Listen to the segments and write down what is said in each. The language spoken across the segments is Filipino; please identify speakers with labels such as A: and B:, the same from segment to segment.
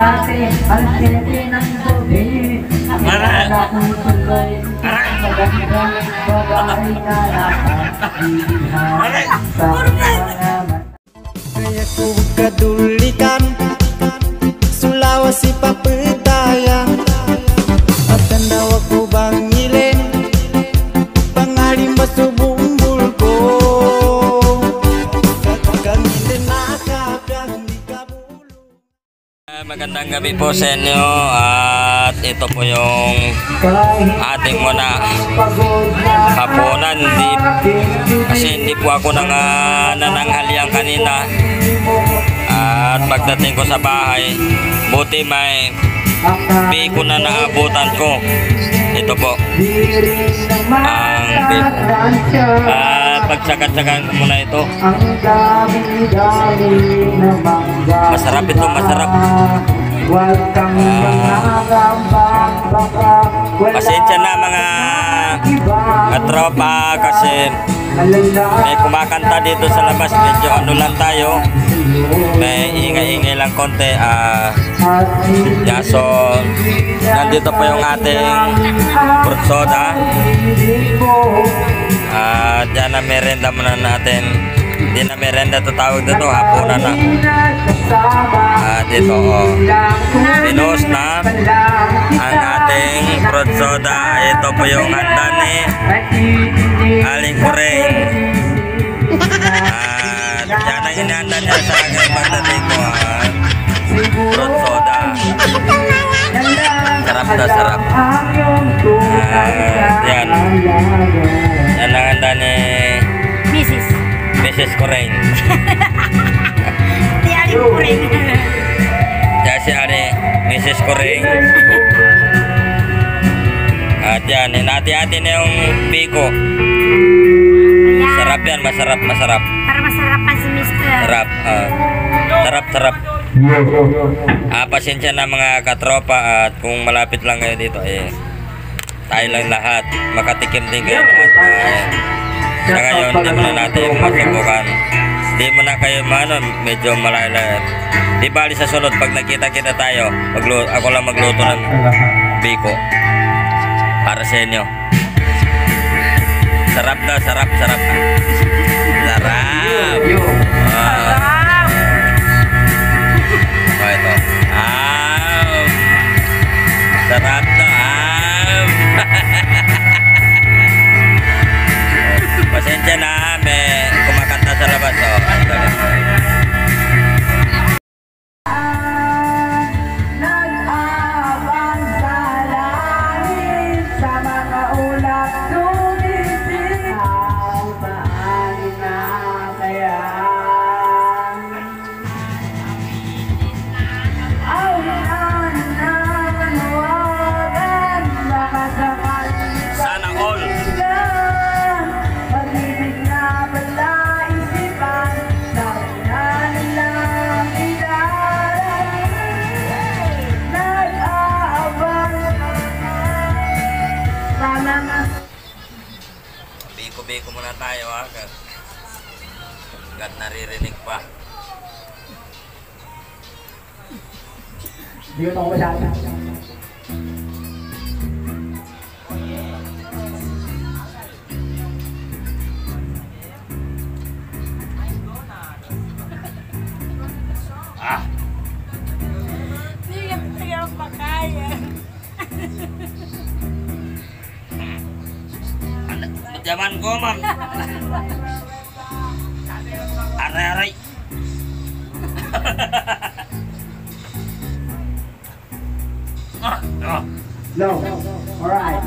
A: Ang Pilipinas gabi, nakilala kong tuloy ang magandang babae na nakakilihan sa mga mata.
B: Kaya ko kadulikan, Sulawesi papedaya, at tandawa ko bangilin, pangalim ba subumbul ko, kagangilin nakakang di kabulong.
C: Magandang gabi po sa inyo at ito po yung ating muna hapunan. Kasi hindi po ako nananghalian kanina at pagdating ko sa bahay, buti may biko na naabutan ko. Ito po ang biko at pagsakat-sakan ko muna ito. Masarap ito, masarap. Pasensya na mga katropa kasi may kumakanta dito sa labas. Medyo ano lang tayo, may ingay-ingay lang konti. So nandito po yung ating fruit soda at yan na merenda muna natin. Hindi na merenda ito tawag dito, hapunan na. Dito pinos na ang ating fruit soda. Ito po yung handa ni Aling Kureng. Yan ang inihanda niya sa akin pagdating ko. Fruit soda. Sarap na sarap. Yan. Yan ang handa ni Mrs. Kureng.
D: Si Aling Kureng.
C: Yan si Mrs. Kureng. At yan, hinati-hati na yung biko. Sarap yan, masarap, masarap.
D: Para masarapan si Mr.
C: Sarap, sarap, sarap. Pasensya na mga katropa at kung malapit lang kayo dito, tayo lang lahat. Makatikim din kayo lahat. Sa ngayon, hindi mo na natin masubukan. Hindi mo na kayo medyo malayo. Di bali sa sunod, pag nakita-kita tayo, ako lang magluto ng biko para sa inyo. Sarap na, sarap, sarap. Sarap. Ito. Sarap na. Pasensya na, may kumakanta sa labas. Biko muna tayo hanggat naririnig pa.
A: Hindi ko masyado.
D: Hindi ko makaya.
C: Jaman ko, ma'am. Aray-aray.
A: No. Alright.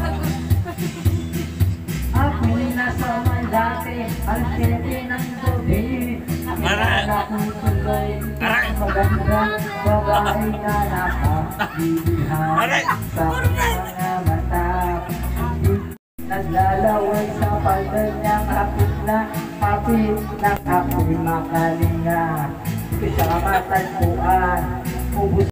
A: Ako'y nasa Mandate, ang Pilipinas gabi, nakilala kong tuloy ang magandang babae na nakakilihan sa mga mata. Naglalaway sa pagdanyang hapit na hapit ng ako'y makalinga. Kasama tagpuan, ubus